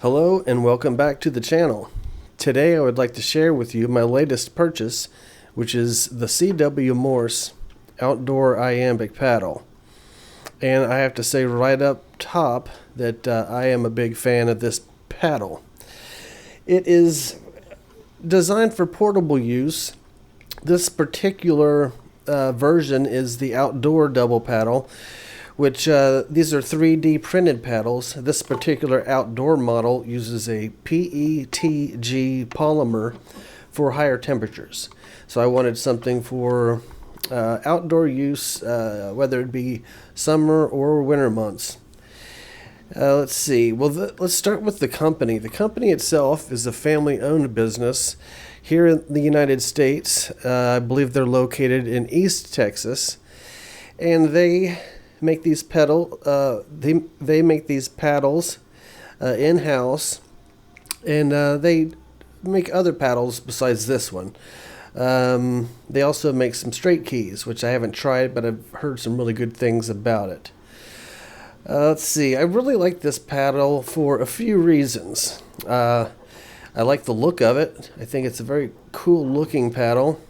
Hello and welcome back to the channel. Today I would like to share with you my latest purchase, which is the CW Morse outdoor Iambic paddle. And I have to say right up top that I am a big fan of this paddle. It is designed for portable use. This particular version is the outdoor double paddle, which these are 3D printed paddles. This particular outdoor model uses a PETG polymer for higher temperatures. So I wanted something for outdoor use, whether it be summer or winter months. Let's see. Well, let's start with the company. The company itself is a family-owned business here in the United States. I believe they're located in East Texas, and they make these they make these paddles in-house, and they make other paddles besides this one. They also make some straight keys, which I haven't tried, but I've heard some really good things about it. Let's see. I really like this paddle for a few reasons. I like the look of it. I think it's a very cool looking paddle,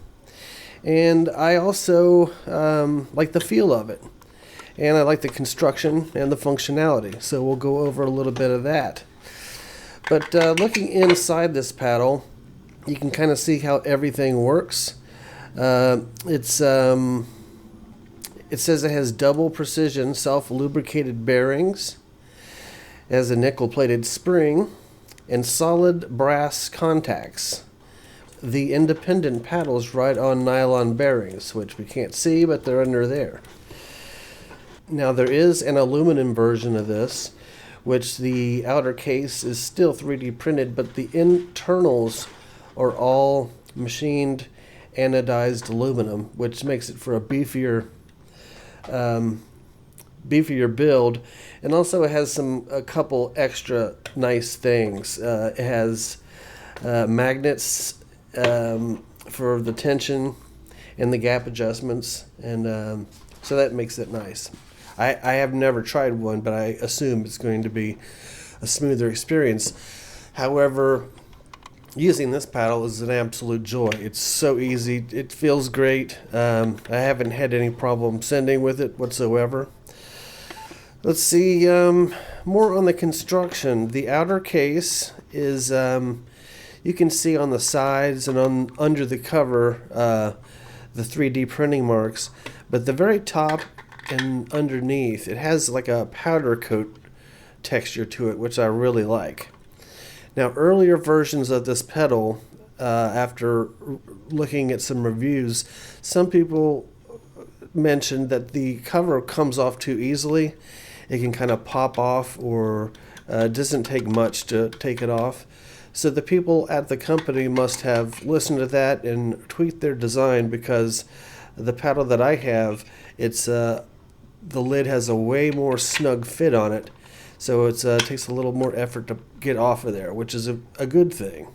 and I also like the feel of it. And I like the construction and the functionality, so we'll go over a little bit of that. But looking inside this paddle, you can kind of see how everything works. It says it has double precision self-lubricated bearings, it has a nickel-plated spring, and solid brass contacts. The independent paddles ride on nylon bearings, which we can't see, but they're under there. Now there is an aluminum version of this, which the outer case is still 3D printed, but the internals are all machined anodized aluminum, which makes it for a beefier build. And also it has a couple extra nice things. It has magnets for the tension and the gap adjustments, and so that makes it nice. I have never tried one, but I assume it's going to be a smoother experience. However, using this paddle is an absolute joy. It's so easy. It feels great. I haven't had any problem sending with it whatsoever. Let's see, more on the construction. The outer case is, you can see on the sides and under the cover the 3D printing marks, but the very top and underneath, it has like a powder coat texture to it, which I really like. Now, earlier versions of this pedal, after looking at some reviews, some people mentioned that the cover comes off too easily. It can kind of pop off, or doesn't take much to take it off. So the people at the company must have listened to that and tweaked their design, because the paddle that I have, it's the lid has a way more snug fit on it, so it takes a little more effort to get off of there, which is a good thing.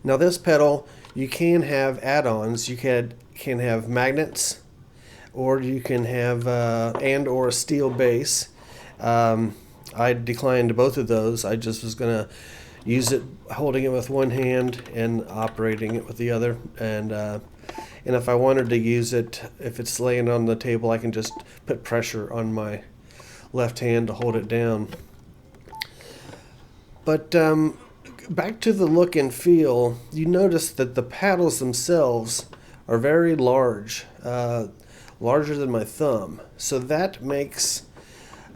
Now this pedal, you can have add-ons. You can have magnets, or you can have or a steel base. I declined both of those. I just was going to use it holding it with one hand and operating it with the other, and if I wanted to use it, if it's laying on the table, I can just put pressure on my left hand to hold it down. But back to the look and feel, you notice that the paddles themselves are very large, larger than my thumb. So that makes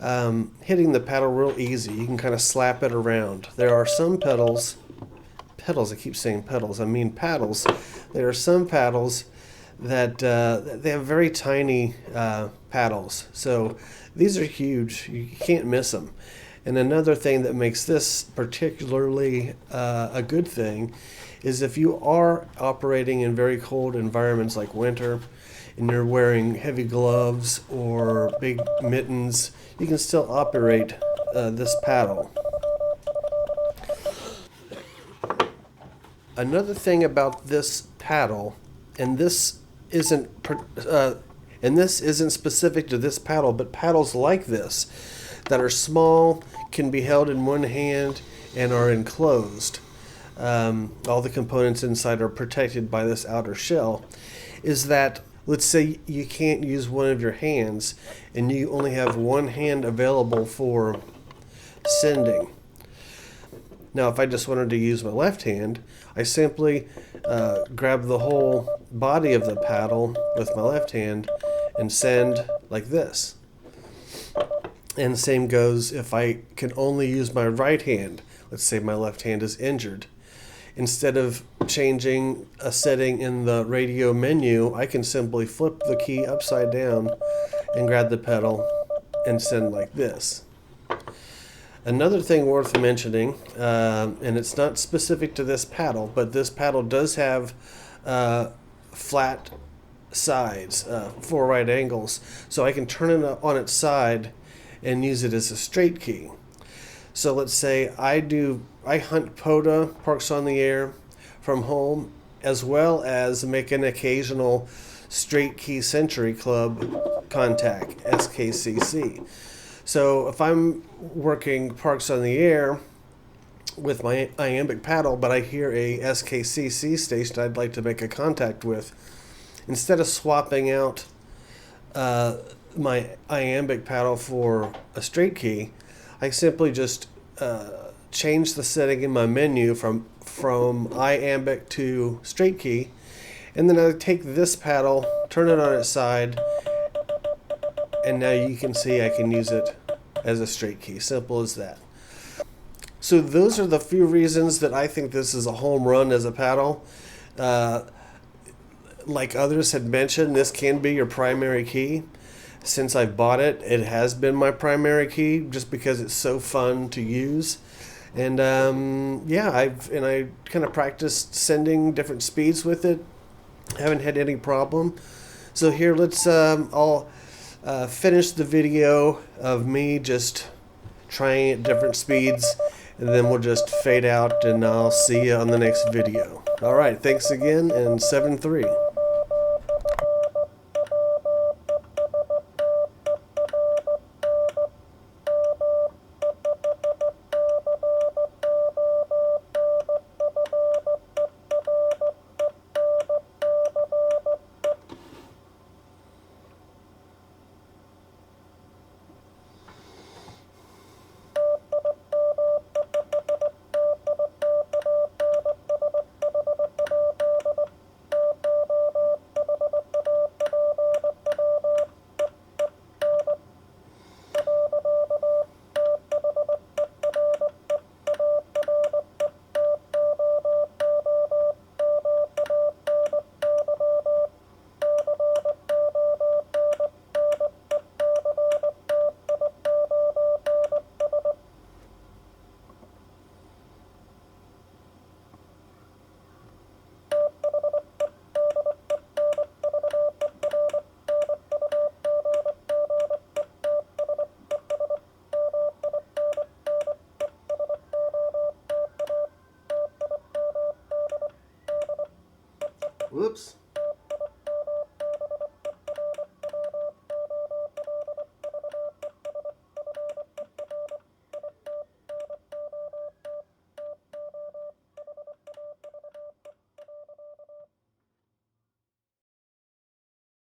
hitting the paddle real easy. You can kind of slap it around. There are some paddles, I keep saying pedals, I mean paddles. There are some paddles that they have very tiny paddles. So these are huge. You can't miss them. And another thing that makes this particularly a good thing is if you are operating in very cold environments like winter, and you're wearing heavy gloves or big mittens, you can still operate this paddle. Another thing about this paddle, and this isn't specific to this paddle, but paddles like this that are small can be held in one hand and are enclosed. All the components inside are protected by this outer shell. Is that, let's say you can't use one of your hands and you only have one hand available for sending. Now, if I just wanted to use my left hand, I simply grab the whole body of the paddle with my left hand and send like this. And same goes if I can only use my right hand. Let's say my left hand is injured. Instead of changing a setting in the radio menu, I can simply flip the key upside down and grab the pedal and send like this. Another thing worth mentioning, and it's not specific to this paddle, but this paddle does have flat sides, 4 right angles, so I can turn it on its side and use it as a straight key. So let's say I hunt POTA, Parks on the Air, from home, as well as make an occasional straight key Century Club contact, SKCC. So if I'm working Parks on the Air with my Iambic paddle, but I hear a SKCC station I'd like to make a contact with, instead of swapping out my Iambic paddle for a straight key, I simply just change the setting in my menu from Iambic to straight key, and then I take this paddle, turn it on its side, and now you can see I can use it as a straight key. Simple as that. So those are the few reasons that I think this is a home run as a paddle. Like others had mentioned, this can be your primary key. Since I've bought it, it has been my primary key just because it's so fun to use. And I kind of practiced sending different speeds with it. Haven't had any problem. So here, let's I'll finish the video of me just trying at different speeds, and then we'll just fade out, and I'll see you on the next video. All right, thanks again, and 7-3.